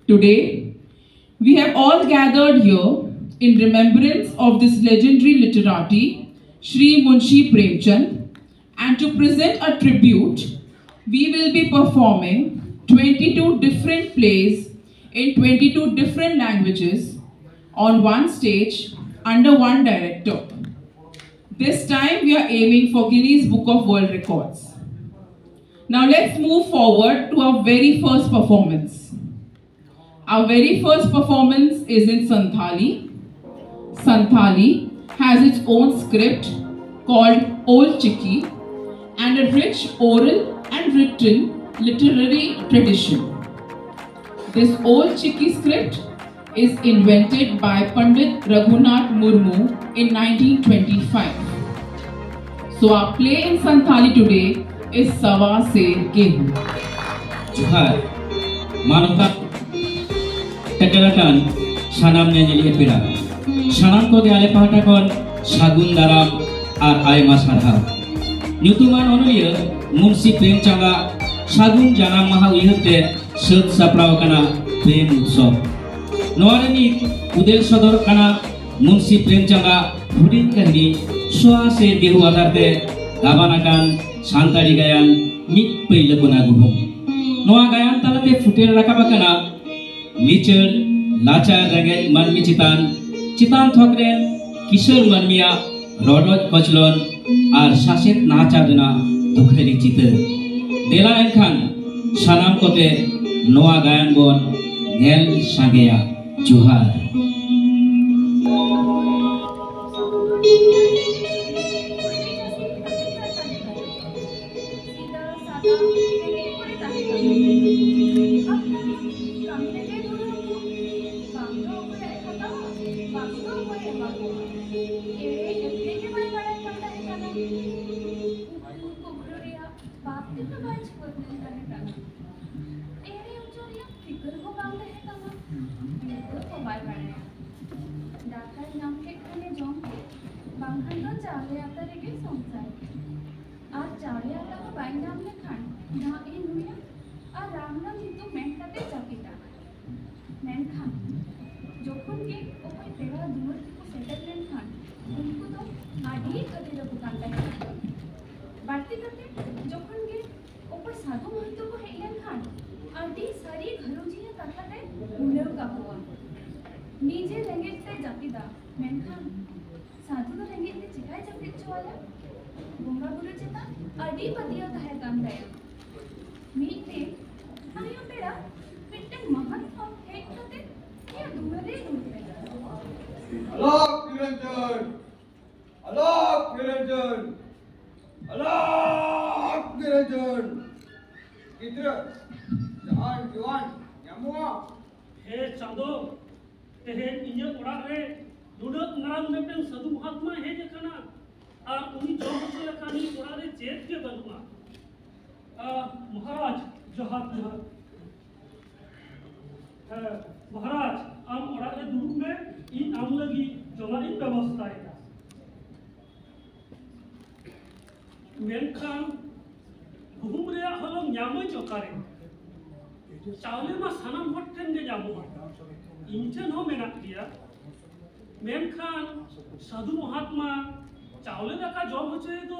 Today, we have all gathered here in remembrance of this legendary literati, Shri Munshi Premchand, and to present a tribute, we will be performing 22 different plays in 22 different languages on one stage under one director. This time, we are aiming for Guinness Book of World Records. Now let's move forward to our very first performance. Our very first performance is in Santhali. Santhali has its own script called Ol Chiki and a rich oral and written literary tradition. This Ol Chiki script is invented by Pandit Raghunath Murmu in 1925. So our play in Santhali today is Sawa Se Gehu. Johar, Manata Tekarakan, Sanam Nenjeli Pira. Sanam ko diale pahatakon Sagun Daram ar Aima Sarha. Nyutuman onulia Munshi Premchanda Sagun Janam Maha Uyhate Sud Saprawakana Prem Utsav. Noarani Udel Sodor Kana Munshi Premchanda Hudin Kahini Sawa Se Gehu Adarte Gabanakan Santari Gayan Mit Pailapuna Guhum. Noa Gayan Talate Futel Rakabakana Lichar Lacha Ranget Manmi Chitan Thokren Kishor Manmia Rodot Kochlon Ar Sashet Nachadna Dukhari Chitar Dela Enkhan Sanam Kote Noa Gayan Bon Ngel Sangea Johar. महाराज आम ओरारे दुरुब में इन आम लगी जमाइन व्यवस्था है मेनखान गुहुम रे हलम न्यामो चोकारे चावले मा सानाम हट ठेन गे जामो इनठेन हो मेनाक दिया मेनखान साधु महात्मा चावले दाका जॉब होचे तो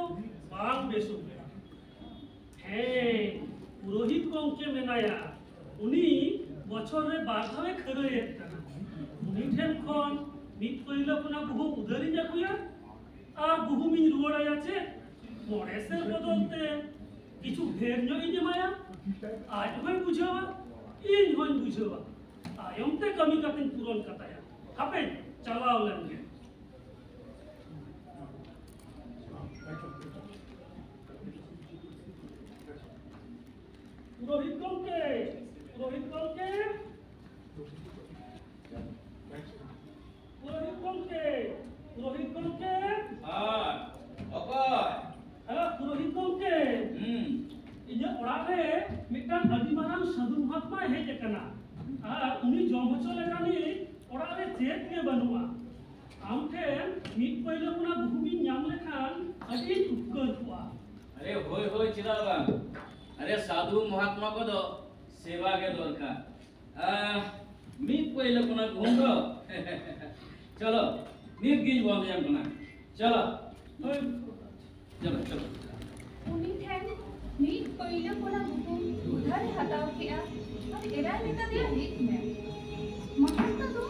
बांग बेसु हे पुरोहित गंके मेनाया उनी बछर रे बारधावे खरये उनी ठेन खन मित कइलो कोना गुहु उधारी जाकुया आ गुहु मिन रुवाड़ाया छे मोरेसेर बदलते किछु भेर नई जमाया आज होय बुझावा इन होय बुझावा आयमते कमी कातिन पूरन कताया हापे चालाव लेंगे पुरोहित गंके पुरोहित गंके पुरोहित गंके पुरोहित गंके हां अकय हेलो पुरोहित गंके इजा ओरारे मिटान अदि मारान साधु महात्मा हेज कना आ उनी जम होचो लेकानी ओरारे चेत के बनुआ आमठे मिट पहिले पुना भूमि ᱧᱟᱢ लेखान अदि उपकर हुआ अरे होय होय चिदा बा अरे साधु महात्मा को दो सेवा के दरकार पहले कोना घूम दो चलो नीत गिज बम याम कोना चलो चलो चलो उनी ठेन नीत पहले कोना घूम उधार हटाव के आ अब एरा लेता दिया नीत में महत्ता तो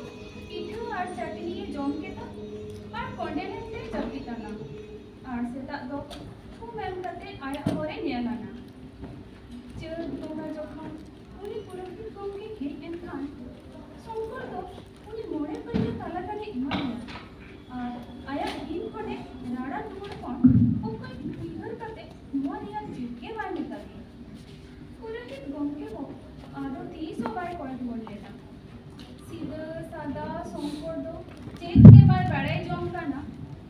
पिठू और चटनी जम के ता और कंडेनेंटे जपिता ना और सेता दो खूब एम करते आया होरे नेलाना चल तोना जखन उनी पुरखी कम के हे एन खान शंकर दो उनी मोड़े पहले ताला ताले इमानिया और आया इन कोने राडा टुकड़ कोन ओ कोई बिहर करते नुआ निया जिके बाय नेता दी पुरखी गम के हो आदो 300 बार कोन बोल लेता सीधा सादा शंकर दो चेक के बार बड़ाई जम काना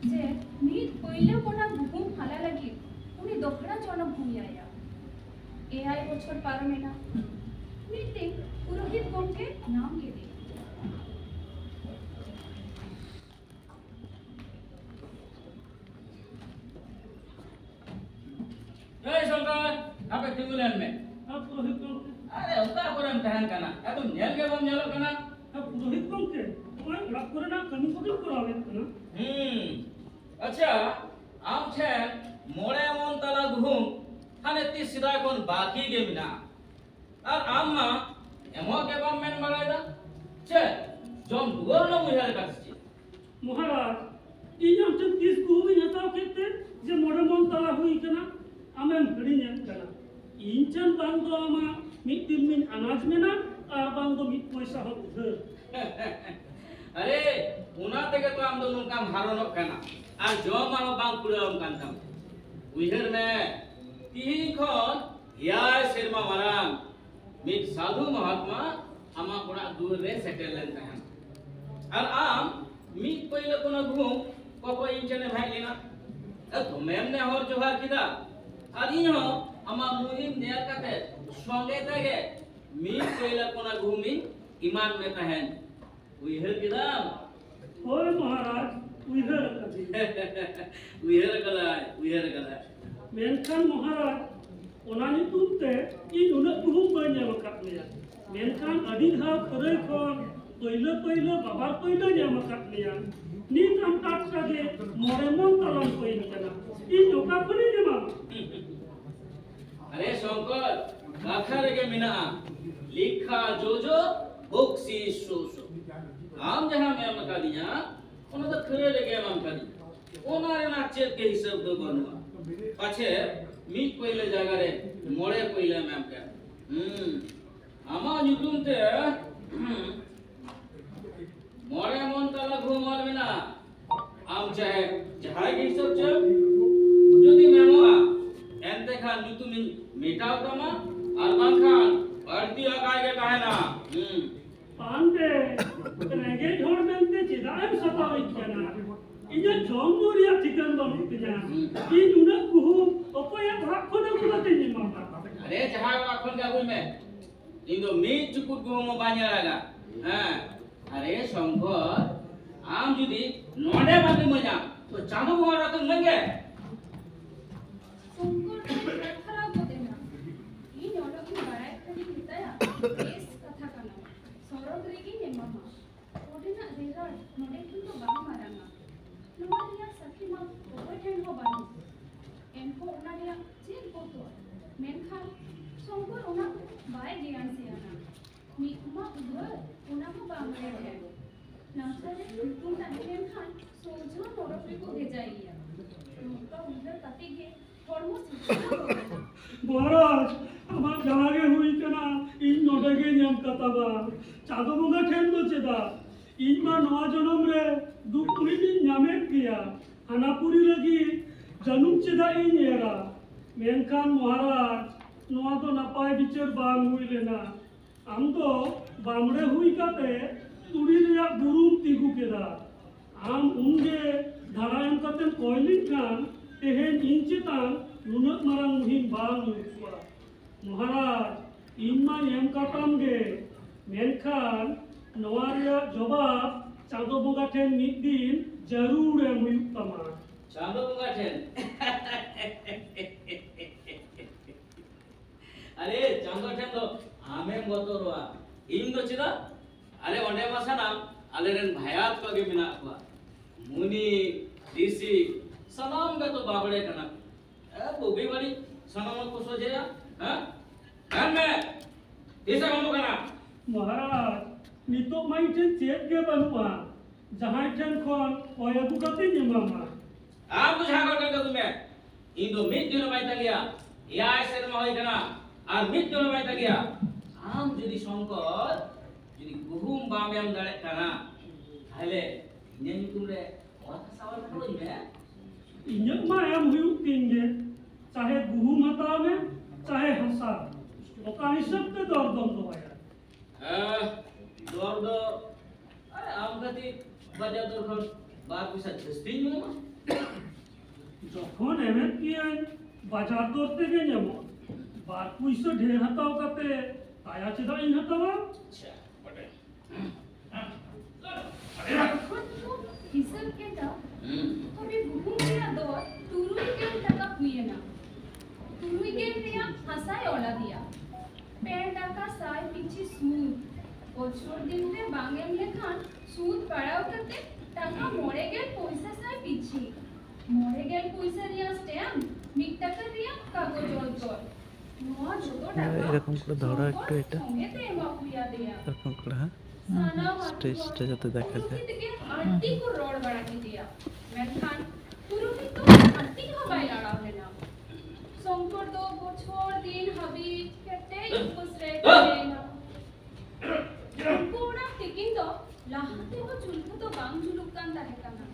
जे नीत पहले कोना घुम फाला लगी उनी दखड़ा जन भूयाया एआई बछर पारमेना नीते पुरोहित गमके नाम के दे जय शंकर आपे तिंगुलन में अब पुरोहित गमके अरे उता करम तहन काना अब नेल के बम नेलो काना अब पुरोहित गमके ओय रख करना कमी पकड़ करावे ना अच्छा आम छे मोड़े मन तला घुम हाने ती सीधा कोन बाकी के बिना और आम मा एमो के बम मेन बगाइदा छे जम दुगर न मुहर काछी महाराज इजम तो 30 को भी हटाव केते जे मोड़े मन तला हुई कना आमेन हड़ी ने कना इंचन बांग दो आमा मिट तिमिन अनाज मेना और बांग दो मिट पैसा हो उधर अरे उना तके तो आम दोनों काम हारोनो कना और जम मा बांग पुरम कांतम उइहर में तीन खन याय शर्मा माराम मिट साधु महात्मा आमा कोना दूर रे सेटल लेन तहन और आम मिट पहिले कोना घुम कोको इंचने भाई लेना तो मैम ने और जोहार किदा और इहो आमा मुहिम नेल काते संगे तगे मिट पहिले कोना घुमी ईमान में तहन उइहर किदा ओए महाराज उधर कदी उइहर कदा मेनखान महाराज ओना नितुम ते इन उना बुहुम बाय ᱧᱟᱢ ᱟᱠᱟᱫ ᱞᱮᱭᱟ मेनखान अडी धाव खरय खन पहिले बाबा पहिले ᱧᱟᱢ ᱟᱠᱟᱫ ᱞᱮᱭᱟ नीत हम टाटका गे मोरे मन तलन कोइन कना इन ओका खनि ᱧᱟᱢᱟ अरे शंकर काखा रेगे मिना लिखा जोजो बक्सीस सोसो आम जहां में मका दिया ओना तो खरे रेगे हम का दी ओना रे ना चेत के हिसाब दो बनवा पाछे मीट पहिले जागा रे मोड़े पहिले मैम के आमा ᱧᱩᱛᱩᱢ ते मोड़े मन तला घुमल बिना आम चाहे जहां के हिसाब च जदी मेमोआ एनते खान ᱧᱩᱛᱩᱢ मेटाव तमा और बांखान बढ़ती लगाए के कहना पांडे रेगे झोड़ मेनते चिदाएम सतावे कना इने जोमो रिया ठिकान बन तिना इन उना कुहु ओपया भाग कोने कुलते निमा अरे जहां वाखन का कोई में इंदो मीट चुकुट को मो बान्या लगा हां अरे शंकर आम जुदी नोडे बाकी मजा तो चांदो बोरा तो लगे शंकर खराब होते ना इन ओलो की बड़ाई करी हिताया बेस कथा कना सरग रेगी ने मामा ओडिना रेगा नोडे किंतो बाह माराना नोडिया सखी मा ओवे ठेन हो बानु एनको ओनाडिया चेक बोतो मेनखान शंकर ओना बाय ज्ञान से आना मीमा उधर ओना को बांगले है नासरे तुम ताने खान सोजो नोडे को भेजाइया उनका उधर कति के महाराज आमार जागे हुई कना इन नोडेगे नियम कताबा चादो बंगा ठेन दो चेदा इन मा नवा जनम रे दुख पुरी दिन ᱧᱟᱢᱮᱫ गया हानापुरी लगी जनुम चेदा इन एरा मेनखान महाराज नवा तो नापाय बिचार बांग हुई लेना आम तो बामड़े हुई काते तुड़ी रिया बुरुम तिगु केदा आम उनगे धारायम काते कोयलिन खान तेहेन इन चेतान नुनक मारांग मुहिम बांग हुआ महाराज इनमा एम काटाम गे मेनखान नवा रिया जवाब चांदो बोगा ठेन मिद दिन जरूर एम हुई तमा चांदो बोगा ठेन अरे चांदो ठेन तो आमे बतोरवा इन दो चिदा अरे ओंडे मा सनाम आलेरन भायात को गे मिना को मुनि डीसी सनाम गा तो बाबड़े कना ए बोबी बड़ी सनाम को सोजेया हां हां में इसे हम कना महाराज नितो माई ठेन चेक के बनुआ जहां ठेन खन ओय बुकती निमामा आप बुझा कर के तुमे इन दो मिट दिन माई तगिया या शर्मा होय कना और मिट दिन माई तगिया आम जदी शंकर जदी गुहुम बामेम दाड़े कना ताहले इने निकुम रे ओता सवाल करो में इन्यक मा एम हुयु तिंगे चाहे गुहुम हता में चाहे हंसा ओका हिसाब ते दर दम दो आया दर दो अरे आम गति बाजार दर खन बार पैसा जस्ती में যখন এমএন কিয়ান বাজার দর থেকে যাব বার পয়সা ঢের হাতাও কাতে তায়া চেদা ইন হাতাওয়া अच्छा बटे हिसाब के दा तबे गुहुम रिया दर तुरुई के टाका हुए ना तुरुई के रिया हसाय ओला दिया पेड़ टाका साय पीछे सूद বছর দিন রে বাঙেম লেখান সুদ পাড়াও করতে টাকা মরে গেল পয়সা সাই পিছি মরে গেল পয়সা রিয়া স্ট্যাম্প মিক টাকা রিয়া কাগজ অন্তর নোয়া যত টাকা এরকম করে ধরো একটু এটা সঙ্গে তে মাফিয়া দেয়া এরকম করে হ্যাঁ সানা স্টেজটা যাতে দেখা যায় আন্টি को रोड बड़ा के दिया मैं खान পুরোটি তো আন্টি হবাই লড়া হলো শঙ্কর দো বছর দিন হবি কেটে উপসরে না পুরা টিকিং দো লাহাতে हो चुलको तो बांग जुलुकान ताहे काना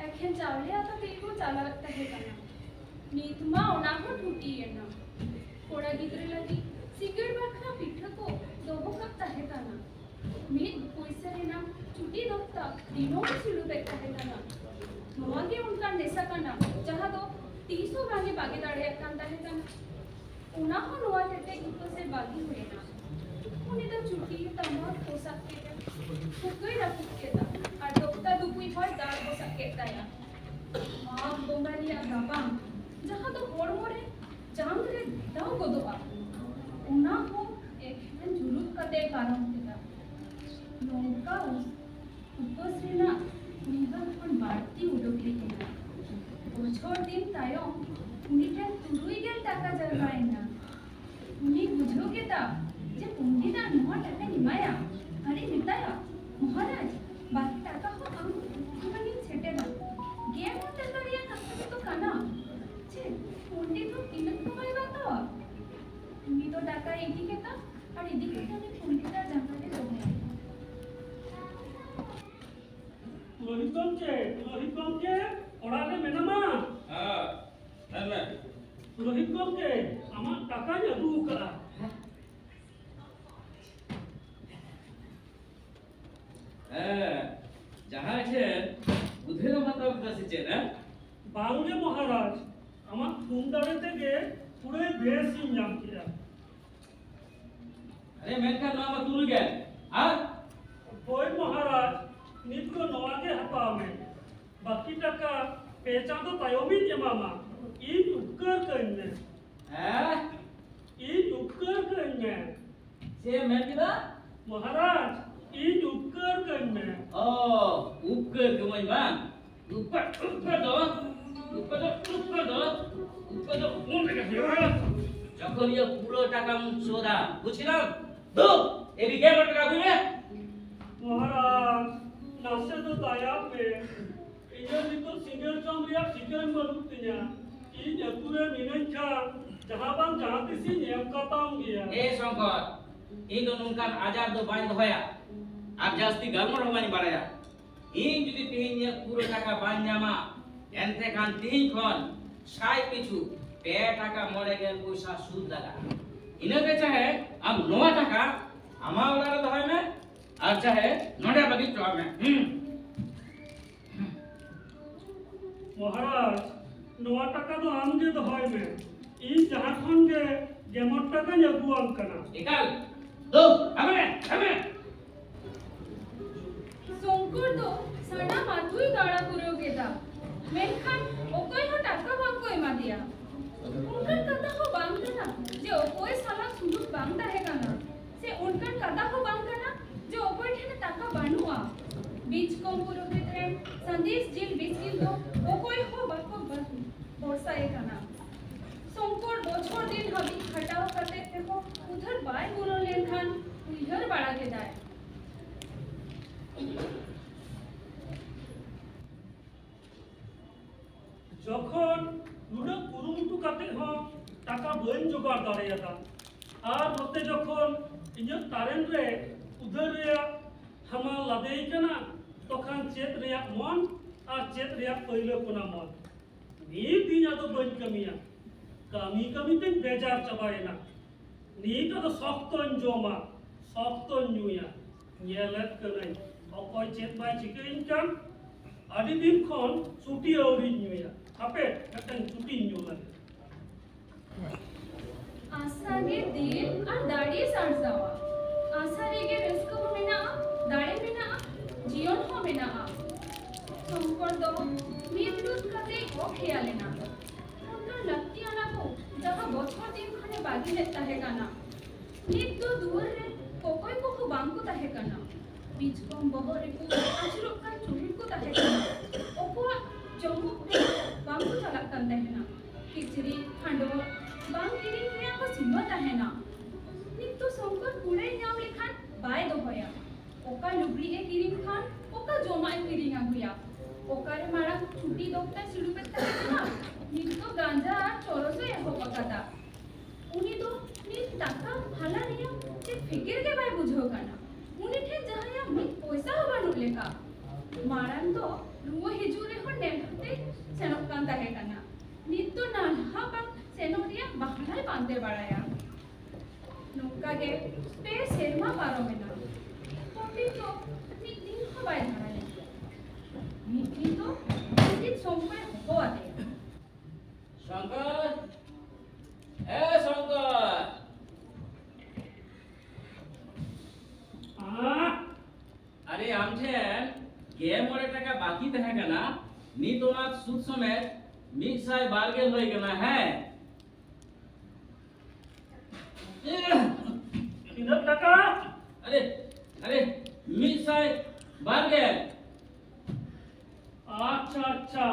एखेन चावले आता तेको चाला ताहे काना नीतमा ओना को टूटी एना कोड़ा गिदरे लगी सिगरेट बाखरा पिठा को दोहो कप ताहे काना मीत पैसा रेना छुट्टी दोता दिनों में सुलू देखता है काना नवागे उनका नेसा काना जहाँ तो 300 भागे बागे दाड़े कांता है काना उना हो नवा तेते गुप्तो से बागी हुए ना उन्हें तो छुट्टी तमाम हो सकते हैं कुकोई रखी के ता और डॉक्टर दुपुई पर दाल हो सकते ता या मां बोंगालिया गाबाम जहाँ तो होड़ मोड़े जांग रे दाव गोदोआ उना हो एक हन जुलूक कते कारण केता नौका उपसरेना निबल पण बाड़ती उडोकली केना বছর দিন তায়ম উনিটা তুরুই গেল টাকা জরবায় না উনি বুঝো কেতা যে পণ্ডিতা নোয়া টাকা নিমায়া আরে নিতায়া মহারাজ বাকি টাকা হো আমি ছেটে না গে মতে করিয়া টাকা তো কানা যে পণ্ডিত কিনত কমাইবা তো তুমি তো টাকা এদিকে তা আর এদিকে আমি পণ্ডিতা জানাতে যাবো লোহিত গমকে ওড়ালে মেনামা हां नन्ना লোহিত গমকে আমার টাকা জাদু করা जहाँ छे बुधेर माता काছে छे ना বাংলে মহারাজ আমার ফুমদারে থেকে পুরো বেশি নাম কিয়া अरे मेनका नाम तुरु गए हां ওই মহারাজ নিত को নওয়াগে হাতা মে বাকি টাকা পেচা তো তায়মি জমামা ই উপকার কইনে हैं ই উপকার কইনে से मैं किदा মহারাজ ই উপকার কইনে ओ उपकर कमाई बां ऊपर दो কোন থেকে যখন ये পুরো টাকা সোদা বুঝছিলাম তো এদিকে কত টাকা দিবে মহারাজ নাসে তো দায়া পে ইনি তো সিঙ্গেল চামড়িয়া চিকেন বলুতিয়া ই জতুরে মিনখা জাহাবান জাহাতিসি নিয়ম কাতাম গিয়া ए शंकर इन दो नुनकान आजार दो बांध होया आप जास्ती गलमर होवानी बाड़ाया इन जुदी तिहिन ये पूरा टाका बांध जामा एनते खान तिहिन खन साई पिछु पे टाका मरे गेल पैसा सूद लगा इने के चाहे अब नवा टाका आमा ओलारे दहाय में और चाहे नडे बगी तो में মহারাজ নোয়া টাকা তো আমগে দহাই মে ই জাহা খনগে যেমন টাকা জাগুয়াম কানা निकाल दो हमें শঙ্কর তো সানা মাথুই দাঁড়া করেও গেতা মেনখান ওকই হো টাকা বাঙ্কো এমা দিয়া উনকার কথা হো বাঙ্কা না যে ওকই সালা সুলুক বাঙ্কা হে কানা সে উনকার কথা হো বাঙ্কা না যে ওকই ঠেনে बीच कम पुरोहित रे संदेश जिल बिस्किल दो ओकोय हो बाको बरसाए काना संकोर बछर दिन हबी खटाव करते देखो उधर बाय बोलो लेनखान उधर बड़ा के दाय যখন নুনা কুরুমুটু কাতে হ টাকা বইন জোগাড় দাঁড়াইয়া আর নতে যখন ইᱧᱟᱹᱜ তারেন রে উধার রে হামাল লাদেই কানা তখন চেত রেয়া মন আর চেত রেয়া পয়লো কোনা মন ᱱᱤᱛ ᱤᱧ ᱟᱫᱚ ᱵᱟᱹᱧ ᱠᱟᱹᱢᱤᱭᱟ ᱠᱟᱹᱢᱤ ᱠᱟᱹᱢᱤᱛᱮᱧ ᱵᱮᱡᱟᱨ ᱪᱟᱵᱟᱭᱮᱱᱟ ᱱᱤᱛ ᱟᱫᱚ ᱥᱚᱠᱛᱚᱧ ᱡᱚᱢᱟ ᱥᱚᱠᱛᱚᱧ ᱧᱩᱭᱟ ᱧᱮᱞᱮᱫ ᱠᱟᱹᱱᱟᱹᱧ ᱚᱠᱚᱭ ᱪᱮᱫ ᱵᱟᱭ ᱪᱤᱠᱟᱹᱧ ᱠᱟᱱ ᱟᱹᱰᱤ ᱫᱤᱱ ᱠᱷᱚᱱ ᱪᱩᱴᱤ ᱟᱹᱣᱨᱤᱧ ᱧᱩᱭᱟ ᱦᱟᱯᱮ ᱢᱤᱫᱴᱟᱝ ᱪᱩᱴᱤᱧ ᱧᱩ ᱞᱮᱜᱮ आसागे दिल और दाड़ी सारजावा आसारे के रिस्क हो मेना दाड़ी मेना जीवन हो मेना संकर दो मीटूट कते ओ खेया लेना उनका लगती आना को जहां बछर दिन खने बागी लेता है काना नीत तो दूर रे कोकोय को बांगको ताहे काना बीच कम बहरे को आचरो का चुहिल को ताहे काना ओको जम्मू बांगको चला कंदे है ना किचरी खंडो बांग किरिंग रे को सिमत है ना नित तो संकर कुड़े नाम लिखान बाय दो होया ओका लुगड़ी ए किरिंग खान ओका जोमाय किरिंग आगुया ओका रे मारा छुट्टी दोपता सिडू पेता ना नित तो गांजा चोरसो ए हो पकाता उनी तो नित टाका भाला रिया जे फिकिर के बाय बुझो काना उनी ठे जहाया मित पैसा हवा नुले का मारान तो रुओ हिजुरे हो नेमते सेनक कांता है काना नित तो नाहा बांग सेनोरिया बहाना बांधे बड़ाया नौका के पे सेरमा पारो में ना पपी तो मीटिंग हवाई धरा ले मीटिंग तो मीटिंग सोमवार हो आते शंकर ए शंकर अरे आमठे गे मोरे टाका बाकी तहे कना नी तो ना सुद समेत मिक साय बारगेल होय कना है इधर टका अरे अरे मिक साय बारगेल अच्छा अच्छा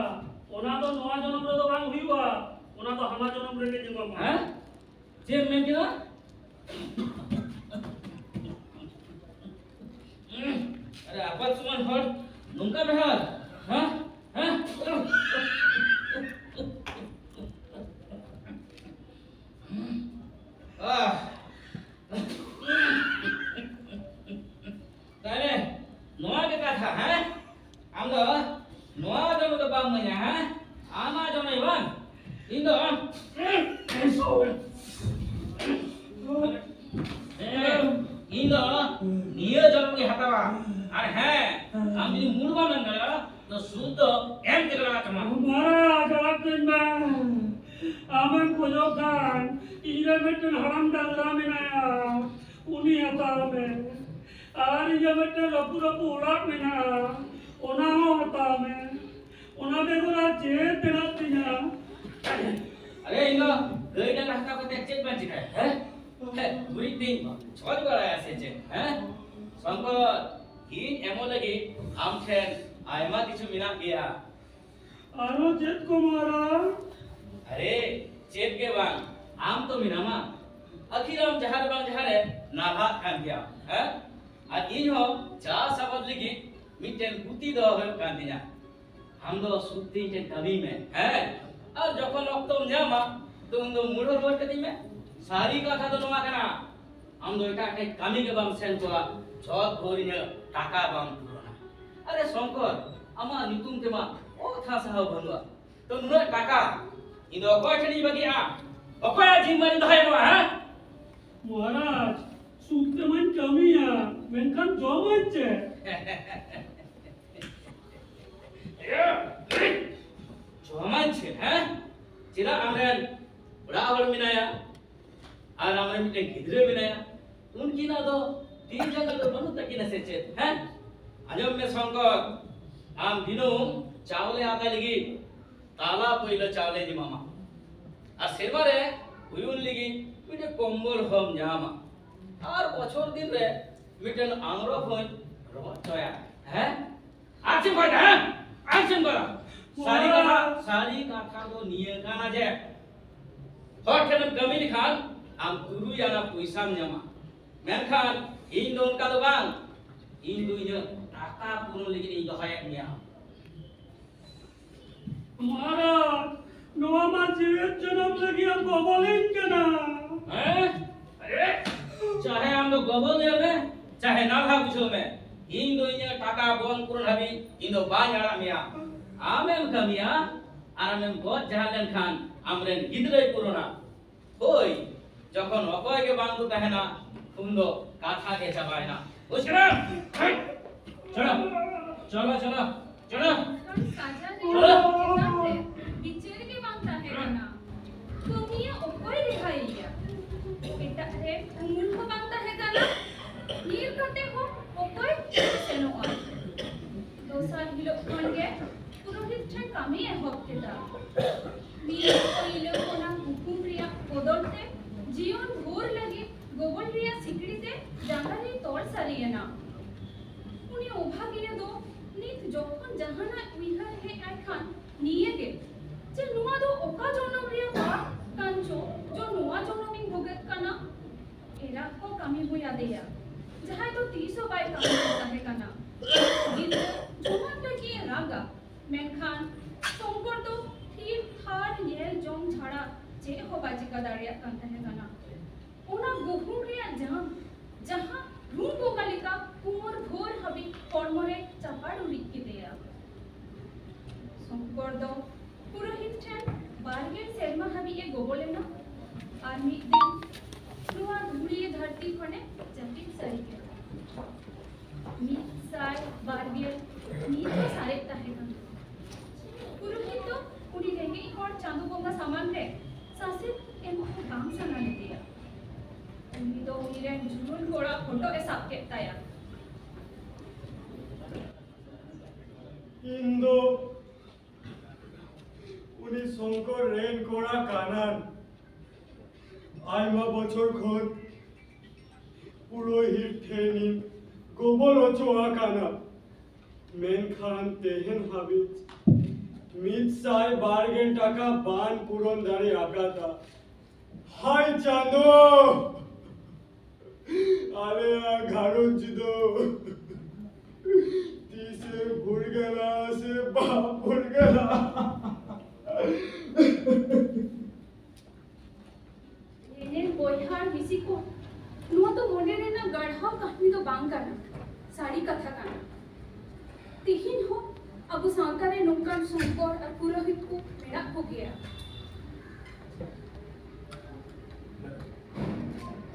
ओना तो नवा जन्म रे तो बांग हुईवा ओना तो हमा जन्म रे के जीवा मा हैं जे में किना अरे आपस सुमन हर नुंका बेहर हां हां तारे नोआ के कथा है आम दो नोआ जनो तो बाम मया है आमा जनो इवन इन दो इन दो नियो जनो के हटावा अरे है आम यदि मुड़वा न गया तो शुद्ध एम के लगा तमा मारा जवाब दिन बा आमन कोजो खान इने बेटन हराम डालरा में ना उनी हताव में आर ये बेटन रपुरा पूरा में ना ओना हो हताव में ओना बेगुरा चेत तेरा तिना अरे इन गई डंगा हटा को चेक बन चिका है बुरी दिन छोड़ गया से चेक है संकर इन एमो लगी आम ठेन आयमा किछु मिना गया आरो चेत को मारा अरे चेत के बांग आम तो मिनामा अखिराम जहार बांग जहारे नाभा कान गया है और इन हो चा सबद लगी मिटेन गुती दो हो कान दिया हम दो सुत्ती के कभी में है और जखन अक्तम न्यामा तो उन दो मुड़ो रोड कदी में सारी कथा तो नोआ कना हम दो एटा के कामी के बांग सेन तो छत भोरी ने टाका बांग पुरोना अरे शंकर आमा नितुम तेमा ओ था साह बनुआ तो नुना टाका इन दो कोय ठनी बगिया ओकोया जिम्मेदारी दहाय नो है महाराज सूते मन कमिया मेनखान जमन छे जमन छे हैं चिरा आमरेन बड़ा हड़ मिनाया और आमरे मिटे गिदरे मिनाया उनकी ना दो तीन जंगल तो बनु तकी न से चेत हैं आजम में शंकर आम दिनो चावले आता लगी ताला पहिलो चावले जी मामा और सेरमारे हुयुन लगी मिटे कोम्बल हम जामा और बछर दिन रे मिटन आंगरो फोन रबत चया है आचम कोई दा आचम कोला सारी कथा दो निये काना जे हर ठेन कमी लिखान आम तुरु याना पैसा ᱧᱟᱢᱟ मेनखान इन दो उनका दो बांग इन दो इने टाका पुरो लगी इन दोहाय मिया महाराज नोआ मा जीवित जन्म लगी हम गोबलिन कना हैं अरे चाहे हम लोग गोबल ले में चाहे ना भा बुझो में इन दो इने टाका बोन पुरो हबी इन दो बांग आड़ा मिया आमेम कमिया आरामेम गोद जहालेन खान আমরেন গিদরাই পুরোনা হই যখন অকয়কে বান্ধু তাহেনা উন্দো কাথা কে চাবায় না বুঝরা চলো চলো চলো চলো साजा रे किताब रे बिचेर के मांगता है ना तुम ये ओकोई दिखाइया बेटा रे मूल को मांगता है ना नीर करते हो ओकोई सेनो आ दोसा हिलो कोनगे पुरोहित ठन कामी है होते दा मीर कोइलो कोना हुकुम रिया बदलते जीवन भोर लगे गोबल रिया सिकड़ीते जांगारी तोड़ सारिए ना उनी ओभागिने दो नित जखन जहाना उइहार हे आखान निये गे जे नुआ दो ओका जनम रिया बा कांचो जो नुआ जनमिंग भोगत काना एरा को कामी बुया देया जहां तो 300 बाय कामी होता है काना गिद जुमान लगी रागा मेनखान संकर तो ठीक थार येल जोंग छाड़ा जे हो बाजी का दाड़िया कांता है काना ओना गुहुम रिया जहां रूम बोगालिका कुमोर भोर हबी फॉर्मरे चापाड़ उड़ी के दिया संकर दो पुरोहित ठन बारगे सेरमा हबी ए गोबले ना और मी दिन नुआ धुड़िए धरती खने जटिल सरी के मी साय बारगे मी तो सारे ताहे का पुरोहित तो उड़ी रेंगे और चांदू बोंगा सामान रे सासे एम को काम सना ने दिया उनी तो उनी रे जुलून घोड़ा फोटो ए साफ के ताया इंदो उनी शंकर रेन कोड़ा कानान आयमा बछर घर पुरोहित ठेनी गोबल ओचोआ काना मेनखान तेहन हाबित मित साय बारगेन टाका बान पुरन दारे आकाता हाय चांदो आले आ घारो जिदो तीसे भूल गया से बाप भूल गया एने बोयहार बिसी को नुआ तो मोने रे ना गढ़ा कहानी तो बांग काना साड़ी कथा काना तिहिन हो अब सांकारे नुक्कड़ संकर और पुरोहित को मेरा हो गया